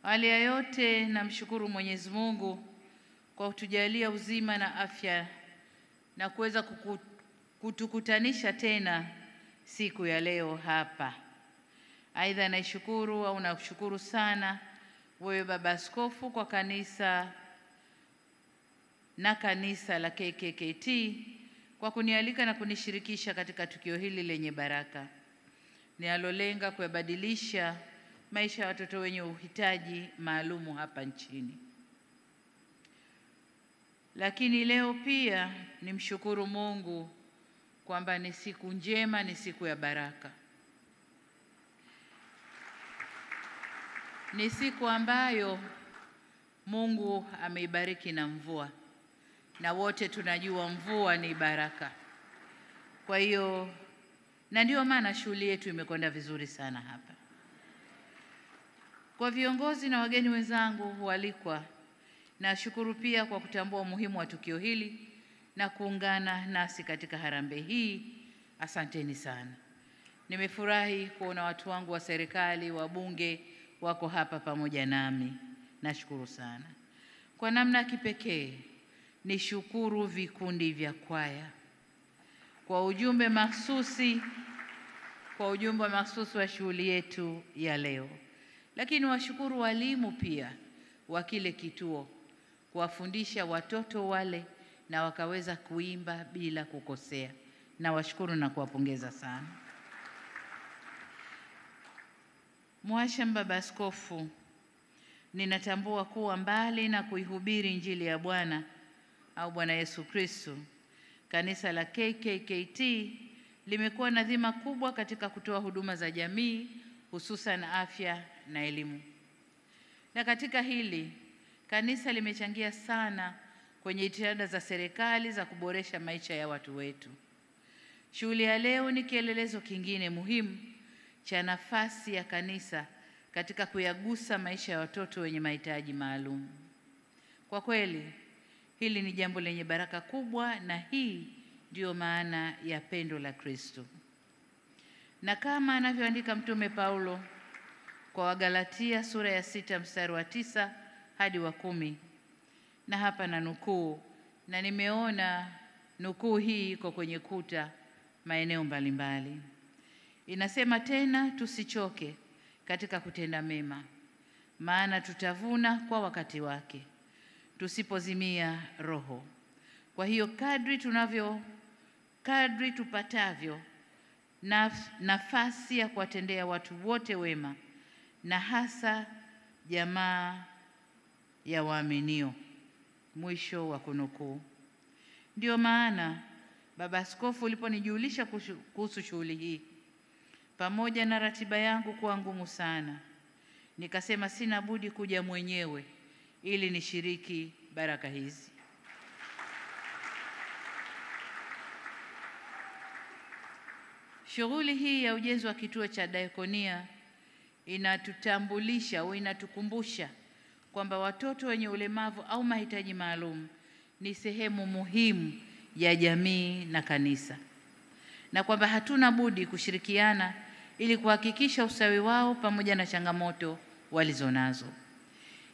Hali ya yote namshukuru Mwenyezi Mungu kwa kutujalia uzima na afya na kuweza kutukutanisha tena siku ya leo hapa. Aidha nakushukuru sana wewe Baba Askofu kwa kanisa la KKKT kwa kunialika na kunishirikisha katika tukio hili lenye baraka linalolenga kubadilisha maisha ya watoto wenye uhitaji maalumu hapa nchini. Lakini leo pia nimshukuru Mungu kwamba ni siku njema, ni siku ya baraka. Ni siku ambayo Mungu ameibariki na mvua. Na wote tunajua mvua ni baraka. Kwa hiyo na ndio maana shughuli yetu imekwenda vizuri sana hapa. Kwa viongozi na wageni wenzangu walikwa, nashukuru pia kwa kutambua umuhimu wa tukio hili na kuungana nasi katika harambee hii. Asanteni sana. Nimefurahi kuona watu wangu wa serikali, wabunge wako hapa pamoja nami. Nashukuru sana. Kwa namna kipekee nishukuru vikundi vya kwaya kwa ujumbe mahsusi wa shughuli yetu ya leo. Lakini washukuru walimu pia wa kile kituo kuwafundisha watoto wale na wakaweza kuimba bila kukosea. Na washukuru na kuwapongeza sana. Mhashamu Baba Askofu, ninatambua kuwa mbali na kuihubiri Injili ya Bwana au Bwana Yesu Kristo, kanisa la KKKT limekuwa na dhima kubwa katika kutoa huduma za jamii, hususan afya na elimu. Na katika hili, kanisa limechangia sana kwenye jitihada za serikali za kuboresha maisha ya watu wetu. Shughuli ya leo ni kielelezo kingine muhimu cha nafasi ya kanisa katika kuyagusa maisha ya watoto wenye mahitaji maalum. Kwa kweli, hili ni jambo lenye baraka kubwa, na hii ndiyo maana ya pendo la Kristo. Na kama anavyoandika Mtume Paulo kwa Wagalatia sura ya 6 mstari wa 9 hadi wa 10, na hapa na nukuu, na nimeona nukuu hii iko kwenye kuta maeneo mbalimbali. Inasema tena, tusichoke katika kutenda mema, maana tutavuna kwa wakati wake, tusipozimia roho. Kwa hiyo kadri tupatavyo nafasi ya kuwatendea watu wote wema, na hasa jamaa ya waaminio. Mwisho wa kunukuu. Ndio maana Baba Askofu uliponijulisha kuhusu shughuli hii, pamoja na ratiba yangu kuwa ngumu sana, nikasema sina budi kuja mwenyewe ili nishiriki baraka hizi. Shughuli hii ya ujenzi wa kituo cha diakonia inatutambulisha au inatukumbusha kwamba watoto wenye ulemavu au mahitaji maalum ni sehemu muhimu ya jamii na kanisa, na kwamba hatuna budi kushirikiana ili kuhakikisha usawi wao pamoja na changamoto walizonazo.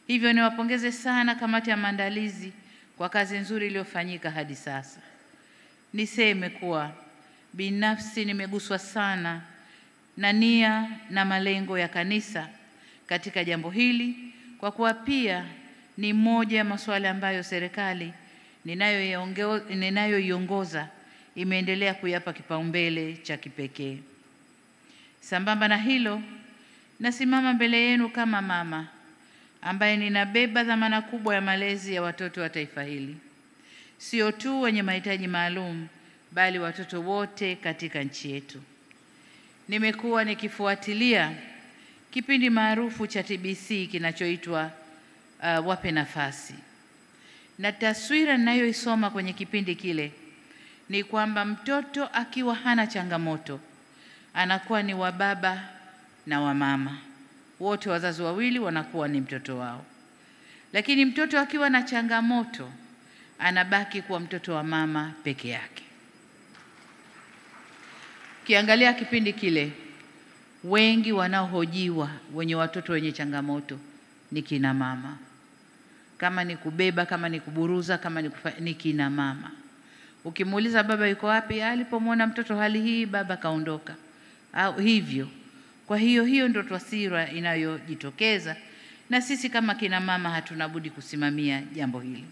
Hivyo niwapongeze sana kamati ya maandalizi kwa kazi nzuri iliyofanyika hadi sasa. Niseme kuwa binafsi nimeguswa sana na nia na malengo ya kanisa katika jambo hili, kwa kuwa pia ni moja ya masuala ambayo serikali ninayoiongoza imeendelea kuyapa kipaumbele cha kipekee. Sambamba na hilo, nasimama mbele yenu kama mama ambaye ninabeba dhamana kubwa ya malezi ya watoto wa taifa hili, sio tu wenye mahitaji maalum, bali watoto wote katika nchi yetu. Nimekuwa nikifuatilia kipindi maarufu cha TBC kinachoitwa Wape Nafasi, na taswira ninayoisoma kwenye kipindi kile ni kwamba mtoto akiwa hana changamoto anakuwa ni wa baba na wa mama, wote wazazi wawili wanakuwa ni mtoto wao. Lakini mtoto akiwa na changamoto anabaki kuwa mtoto wa mama peke yake. Kiangalia kipindi kile, wengi wanaohojiwa wenye watoto wenye changamoto ni kina mama. Kama ni kubeba, kama ni kuburuza, kama ni kina mama. Ukimuuliza baba yuko wapi, alipomwona mtoto hali hii baba kaondoka, au hivyo. Kwa hiyo ndio taswira inayojitokeza, na sisi kama kina mama hatuna budi kusimamia jambo hili.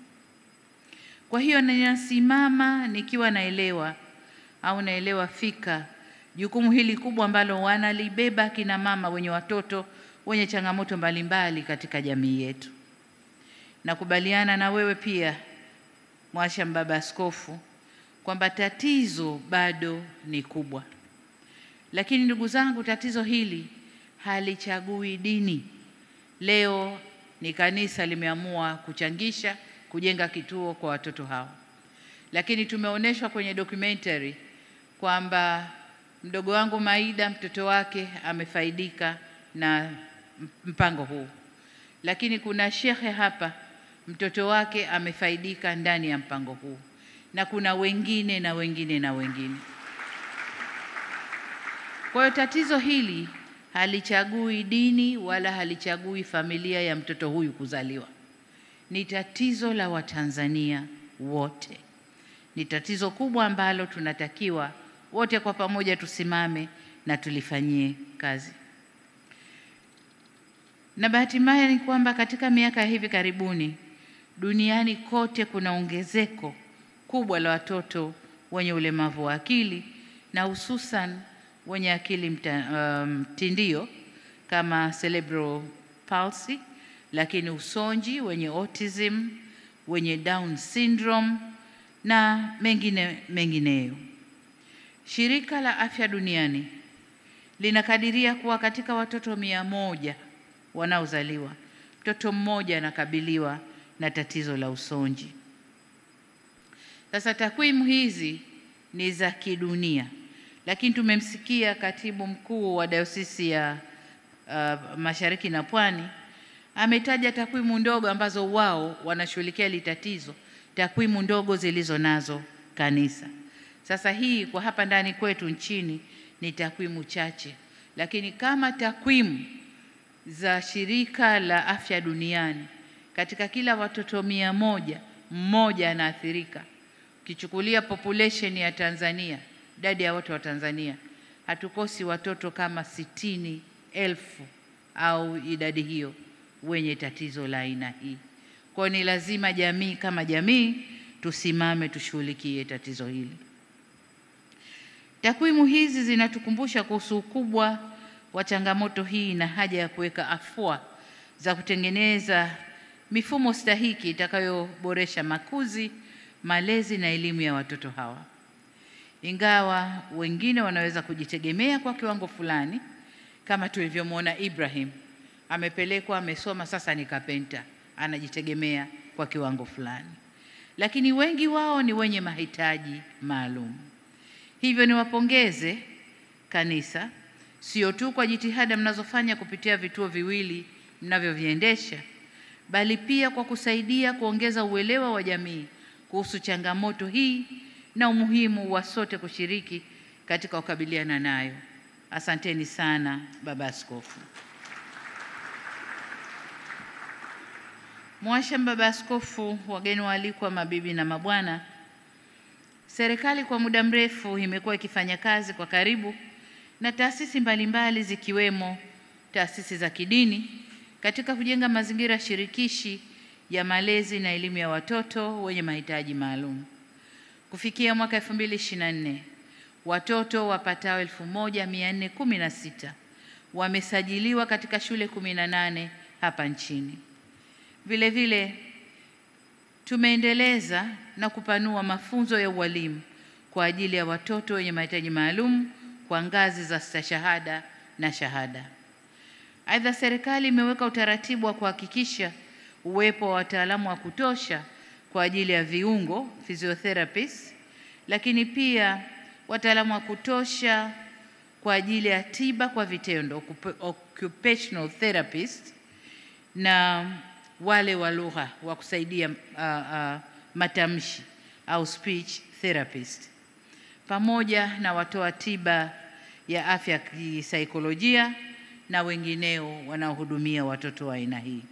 Kwa hiyo ninasimama nikiwa naelewa fika jukumu hili kubwa ambalo wanalibeba kina mama wenye watoto wenye changamoto mbalimbali katika jamii yetu. Nakubaliana na wewe pia Mhashamu Baba Askofu kwamba tatizo bado ni kubwa. Lakini ndugu zangu, tatizo hili halichagui dini. Leo ni kanisa limeamua kuchangisha kujenga kituo kwa watoto hao. Lakini tumeonyeshwa kwenye documentary kwamba mdogo wangu Maida, mtoto wake amefaidika na mpango huu. Lakini kuna shekhe hapa, mtoto wake amefaidika ndani ya mpango huu. Na kuna wengine na wengine na wengine. Kwa hiyo tatizo hili halichagui dini wala halichagui familia ya mtoto huyu kuzaliwa. Ni tatizo la Watanzania wote. Ni tatizo kubwa ambalo tunatakiwa wote kwa pamoja tusimame na tulifanyie kazi. Na bahati mbaya ni kwamba katika miaka hivi karibuni duniani kote kuna ongezeko kubwa la watoto wenye ulemavu wa akili, na hususan wenye akili mtindio kama cerebral palsy, lakini usonji, wenye autism, wenye Down syndrome na mengineyo. Shirika la Afya Duniani linakadiria kuwa katika watoto 100 wanaozaliwa, mtoto mmoja anakabiliwa na tatizo la usonji. Sasa takwimu hizi ni za kidunia, lakini tumemsikia katibu mkuu wa Dayosisi ya Mashariki na Pwani ametaja takwimu ndogo ambazo wao wanashughulikia hili tatizo, takwimu ndogo zilizo nazo kanisa. Sasa hii kwa hapa ndani kwetu nchini ni takwimu chache, lakini kama takwimu za Shirika la Afya Duniani, katika kila watoto 100 mmoja anaathirika. Ukichukulia population ya Tanzania, idadi ya watu wa Tanzania, hatukosi watoto kama 60,000 au idadi hiyo wenye tatizo la aina hii. Kwa ni lazima jamii kama jamii tusimame tushughulikie tatizo hili. Takwimu hizi zinatukumbusha kuhusu ukubwa wa changamoto hii na haja ya kuweka afua za kutengeneza mifumo stahiki itakayoboresha makuzi, malezi na elimu ya watoto hawa. Ingawa wengine wanaweza kujitegemea kwa kiwango fulani, kama tulivyomwona Ibrahim, amepelekwa, amesoma, sasa ni kapenta, anajitegemea kwa kiwango fulani. Lakini wengi wao ni wenye mahitaji maalum. Hivyo niwapongeze kanisa, sio tu kwa jitihada mnazofanya kupitia vituo viwili mnavyoviendesha, bali pia kwa kusaidia kuongeza uelewa wa jamii kuhusu changamoto hii na umuhimu wa sote kushiriki katika kukabiliana nayo. Asanteni sana Baba Askofu. Mhashamu Baba Askofu, wageni waalikwa, mabibi na mabwana, serikali kwa muda mrefu imekuwa ikifanya kazi kwa karibu na taasisi mbalimbali zikiwemo taasisi za kidini katika kujenga mazingira shirikishi ya malezi na elimu ya watoto wenye mahitaji maalum. Kufikia mwaka 2024, watoto wapatao 1416 wamesajiliwa katika shule 18 hapa nchini. Vile vile tumeendeleza na kupanua mafunzo ya ualimu kwa ajili ya watoto wenye mahitaji maalum kwa ngazi za stashahada na shahada. Aidha, serikali imeweka utaratibu wa kuhakikisha uwepo wa wataalamu wa kutosha kwa ajili ya viungo, physiotherapists, lakini pia wataalamu wa kutosha kwa ajili ya tiba kwa vitendo, occupational therapists, na wale wa lugha wa kusaidia matamshi au speech therapist, pamoja na watoa tiba ya afya kisaikolojia na wengineo wanaohudumia watoto wa aina hii.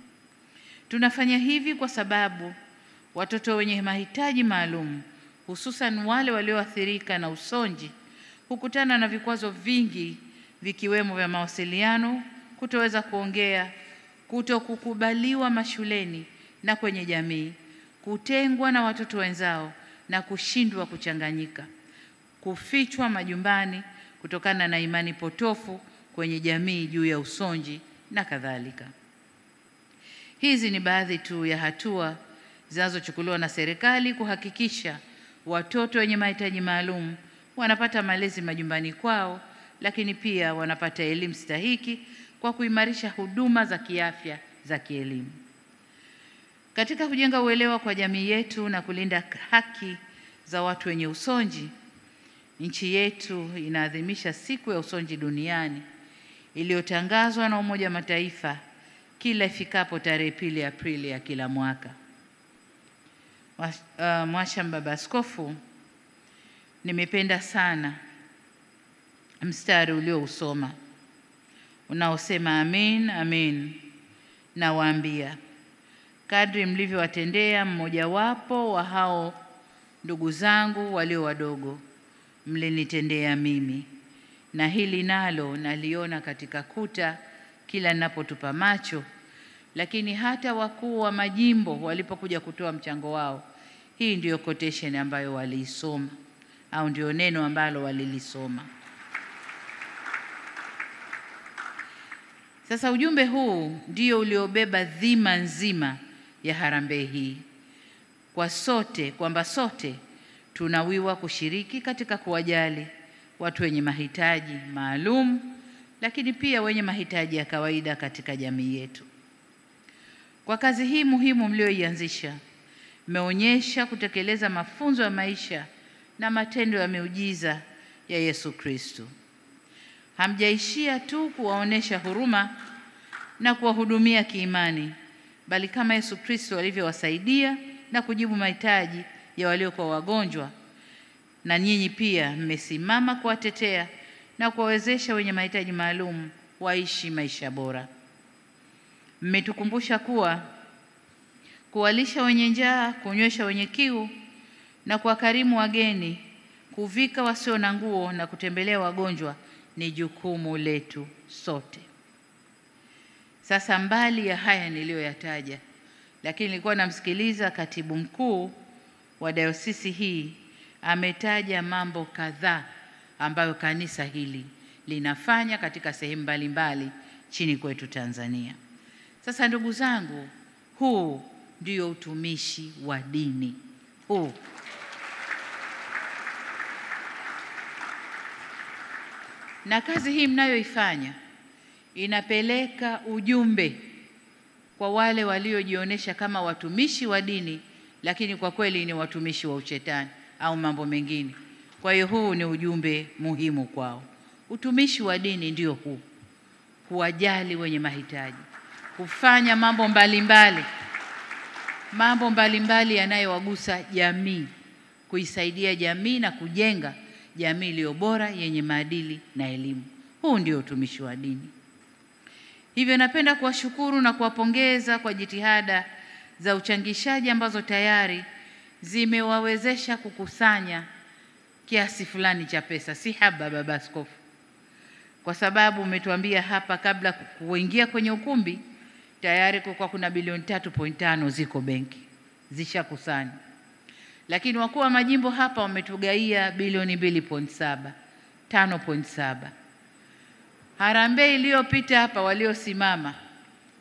Tunafanya hivi kwa sababu watoto wenye mahitaji maalum, hususan wale walioathirika na usonji, hukutana na vikwazo vingi vikiwemo vya mawasiliano, kutoweza kuongea, kutokukubaliwa mashuleni na kwenye jamii, kutengwa na watoto wenzao na kushindwa kuchanganyika, kufichwa majumbani kutokana na imani potofu kwenye jamii juu ya usonji na kadhalika. Hizi ni baadhi tu ya hatua zinazochukuliwa na serikali kuhakikisha watoto wenye mahitaji maalum wanapata malezi majumbani kwao, lakini pia wanapata elimu stahiki kwa kuimarisha huduma za kiafya za kielimu. Katika kujenga uelewa kwa jamii yetu na kulinda haki za watu wenye usonji, nchi yetu inaadhimisha siku ya usonji duniani iliyotangazwa na Umoja wa Mataifa kila ifikapo tarehe 2 Aprili ya kila mwaka. Mwashamba Baba Askofu, nimependa sana mstari uliousoma unaosema amin, amin, nawaambia, kadri mlivyowatendea mmojawapo wa hao ndugu zangu walio wadogo, mlinitendea mimi. Na hili nalo naliona katika kuta kila ninapotupa macho, lakini hata wakuu wa majimbo walipokuja kutoa mchango wao, hii ndiyo quotation ambayo waliisoma, au ndio neno ambalo walilisoma. Sasa ujumbe huu ndio uliobeba dhima nzima ya harambee hii, kwa sote, kwamba sote tunawiwa kushiriki katika kuwajali watu wenye mahitaji maalum, lakini pia wenye mahitaji ya kawaida katika jamii yetu. Kwa kazi hii muhimu mlioianzisha, mmeonyesha kutekeleza mafunzo ya maisha na matendo ya miujiza ya Yesu Kristo. Hamjaishia tu kuwaonesha huruma na kuwahudumia kiimani, bali kama Yesu Kristo alivyowasaidia na kujibu mahitaji ya waliokuwa wagonjwa, na nyinyi pia mmesimama kuwatetea na kuwawezesha wenye mahitaji maalum waishi maisha bora. Mmetukumbusha kuwa kuwalisha wenye njaa, kunywesha wenye kiu na kuwakarimu wageni, kuvika wasio na nguo na kutembelea wagonjwa ni jukumu letu sote. Sasa mbali ya haya niliyoyataja, lakini nilikuwa namsikiliza katibu mkuu wa dayosisi hii, ametaja mambo kadhaa ambayo kanisa hili linafanya katika sehemu mbalimbali chini kwetu Tanzania. Sasa ndugu zangu, huu ndio utumishi wa dini. Huu na kazi hii mnayoifanya inapeleka ujumbe kwa wale waliojionyesha kama watumishi wa dini, lakini kwa kweli ni watumishi wa ushetani au mambo mengine. Kwa hiyo huu ni ujumbe muhimu kwao. Utumishi wa dini ndio huu, kuwajali wenye mahitaji, kufanya mambo mbalimbali yanayowagusa jamii, kuisaidia jamii na kujenga jamii iliyo bora yenye maadili na elimu. Huu ndio utumishi wa dini. Hivyo napenda kuwashukuru na kuwapongeza kwa jitihada za uchangishaji ambazo tayari zimewawezesha kukusanya kiasi fulani cha pesa. Si haba, Baba Askofu, kwa sababu umetuambia hapa kabla kuingia kwenye ukumbi tayari kwa kuna bilioni 3.5 ziko benki zishakusanya, lakini wakuu wa majimbo hapa wametugaia bilioni 2.7, 5.7. Harambee iliyopita hapa waliosimama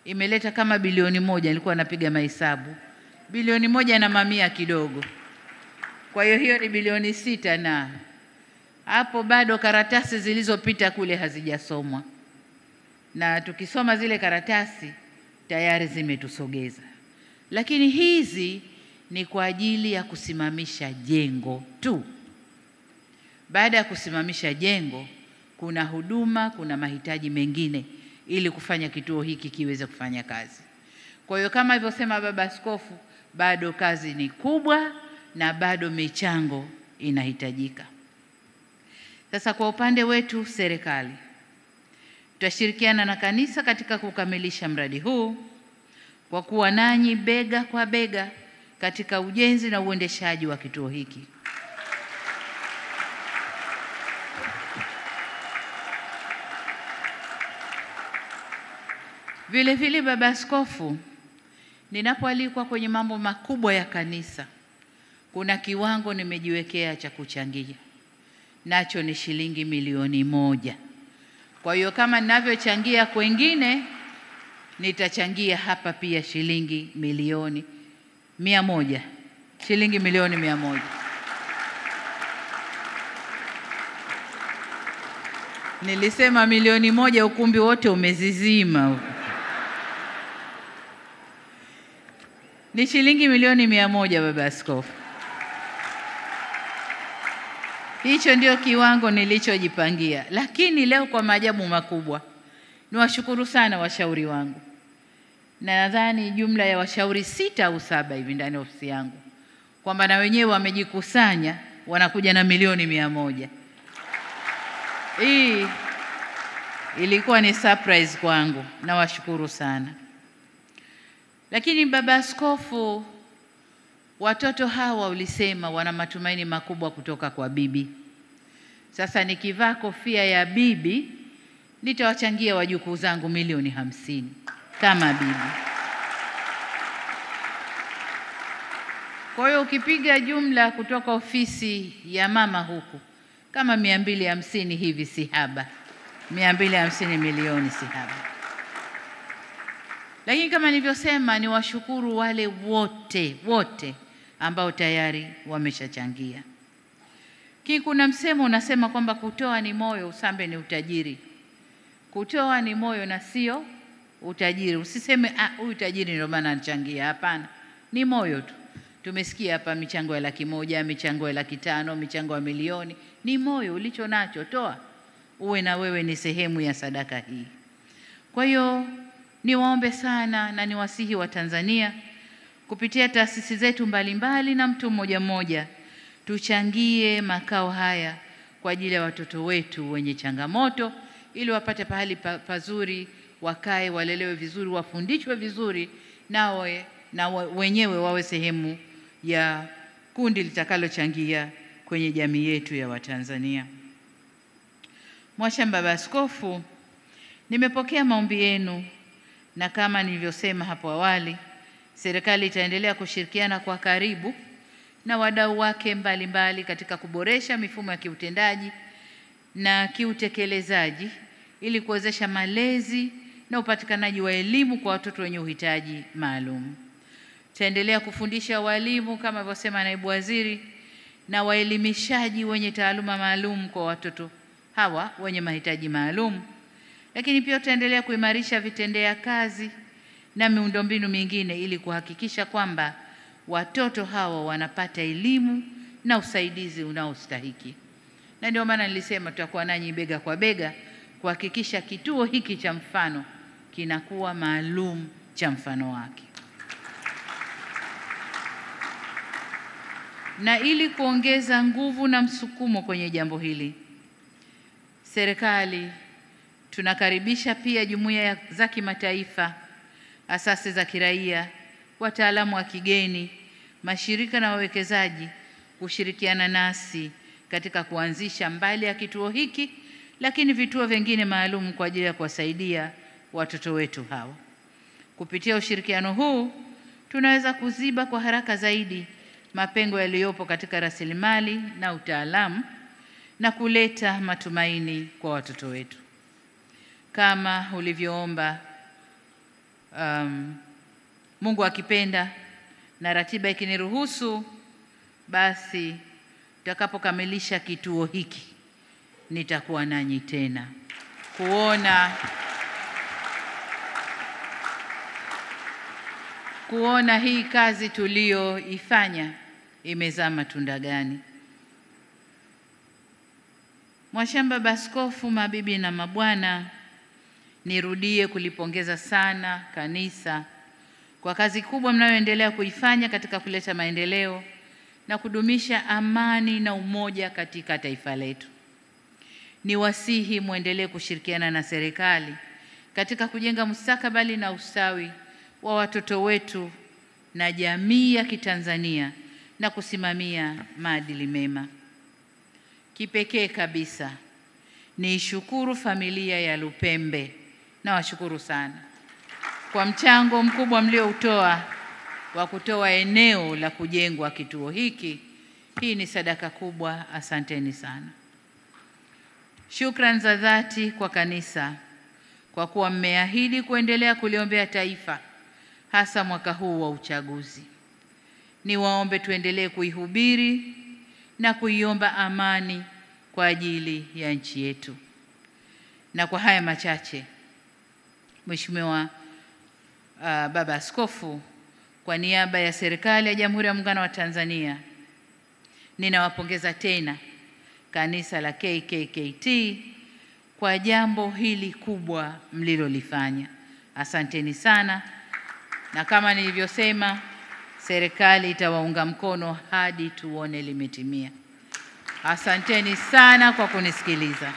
imeleta kama bilioni 1, nilikuwa napiga mahesabu, bilioni 1 na mamia kidogo. Kwa hiyo ni bilioni 6, na hapo bado karatasi zilizopita kule hazijasomwa, na tukisoma zile karatasi tayari zimetusogeza. Lakini hizi ni kwa ajili ya kusimamisha jengo tu. Baada ya kusimamisha jengo, kuna huduma, kuna mahitaji mengine ili kufanya kituo hiki kiweze kufanya kazi. Kwa hiyo kama alivyosema Baba Askofu, bado kazi ni kubwa na bado michango inahitajika. Sasa kwa upande wetu serikali, tutashirikiana na kanisa katika kukamilisha mradi huu, kwa kuwa nanyi bega kwa bega katika ujenzi na uendeshaji wa kituo hiki. Vile vile, Baba Askofu, ninapoalikwa kwenye mambo makubwa ya kanisa, kuna kiwango nimejiwekea cha kuchangia, nacho ni shilingi milioni 1. Kwa hiyo kama ninavyochangia kwengine, nitachangia hapa pia shilingi milioni 100, shilingi milioni 100. Nilisema milioni 1, ukumbi wote umezizima. Ni shilingi milioni 100, Baba Askofu. Hicho ndio kiwango nilichojipangia. Lakini leo kwa maajabu makubwa, niwashukuru sana washauri wangu. Na nadhani jumla ya washauri 6 au 7 hivi ndani ya ofisi yangu, kwamba na wenyewe wamejikusanya, wanakuja na milioni 100. Hii ilikuwa ni surprise kwangu, na washukuru sana. Lakini Baba Askofu, watoto hawa ulisema wana matumaini makubwa kutoka kwa bibi. Sasa nikivaa kofia ya bibi, nitawachangia wajukuu zangu milioni 50 kama bibi. Kwa hiyo ukipiga jumla kutoka ofisi ya mama huku, kama 250 hivi si haba. 250 milioni si haba. Lakini kama nilivyosema, ni washukuru wale wote ambao tayari wameshachangia. Kuna msemo unasema kwamba kutoa ni moyo, usambe ni utajiri. Kutoa ni moyo na sio utajiri. Usiseme huyu tajiri ndio maana anachangia. Hapana, ni moyo tu. Tumesikia hapa michango ya 100,000, michango ya 500,000, michango ya milioni. Ni moyo ulicho nacho, toa. Uwe na wewe ni sehemu ya sadaka hii. Kwa hiyo niwaombe sana na niwasihi wa Tanzania kupitia taasisi zetu mbalimbali na mtu mmoja mmoja, tuchangie makao haya kwa ajili ya watoto wetu wenye changamoto, ili wapate pahali pazuri, wakae, walelewe vizuri, wafundishwe vizuri, na wenyewe wawe sehemu ya kundi litakalochangia kwenye jamii yetu ya Watanzania. Mwashamba Baba Askofu, nimepokea maombi yenu, na kama nilivyosema hapo awali, serikali itaendelea kushirikiana kwa karibu na wadau wake mbalimbali katika kuboresha mifumo ya kiutendaji na kiutekelezaji ili kuwezesha malezi na upatikanaji wa elimu kwa watoto wenye uhitaji maalum. Tutaendelea kufundisha walimu kama alivyosema naibu waziri na waelimishaji wenye taaluma maalum kwa watoto hawa wenye mahitaji maalum. Lakini pia tutaendelea kuimarisha vitendea kazi na miundombinu mingine ili kuhakikisha kwamba watoto hawa wanapata elimu na usaidizi unaostahiki. Na ndio maana nilisema tutakuwa nanyi bega kwa bega kuhakikisha kituo hiki cha mfano kinakuwa maalum cha mfano wake. Na ili kuongeza nguvu na msukumo kwenye jambo hili, serikali tunakaribisha pia jumuiya za kimataifa, asasi za kiraia, wataalamu wa kigeni, mashirika na wawekezaji kushirikiana nasi katika kuanzisha mbali ya kituo hiki, lakini vituo vingine maalum kwa ajili ya kuwasaidia watoto wetu hawa. Kupitia ushirikiano huu, tunaweza kuziba kwa haraka zaidi mapengo yaliyopo katika rasilimali na utaalamu na kuleta matumaini kwa watoto wetu. Kama ulivyoomba, Mungu akipenda na ratiba ikiniruhusu, basi tutakapokamilisha kituo hiki nitakuwa nanyi tena kuona hii kazi tulioifanya imezaa matunda gani. Mwashamba Baba Askofu, mabibi na mabwana, nirudie kulipongeza sana kanisa kwa kazi kubwa mnayoendelea kuifanya katika kuleta maendeleo na kudumisha amani na umoja katika taifa letu. Niwasihi muendelee kushirikiana na serikali katika kujenga mustakabali na ustawi wa watoto wetu na jamii ya Kitanzania na kusimamia maadili mema. Kipekee kabisa niishukuru familia ya Lupembe, na washukuru sana kwa mchango mkubwa mlioutoa wa kutoa eneo la kujengwa kituo hiki. Hii ni sadaka kubwa, asanteni sana. Shukrani za dhati kwa kanisa kwa kuwa mmeahidi kuendelea kuliombea taifa, hasa mwaka huu wa uchaguzi. Niwaombe tuendelee kuihubiri na kuiomba amani kwa ajili ya nchi yetu. Na kwa haya machache, Mheshimiwa Baba Askofu, kwa niaba ya serikali ya Jamhuri ya Muungano wa Tanzania, ninawapongeza tena kanisa la KKKT kwa jambo hili kubwa mlilolifanya. Asanteni sana, na kama nilivyosema, serikali itawaunga mkono hadi tuone limetimia. Asanteni sana kwa kunisikiliza.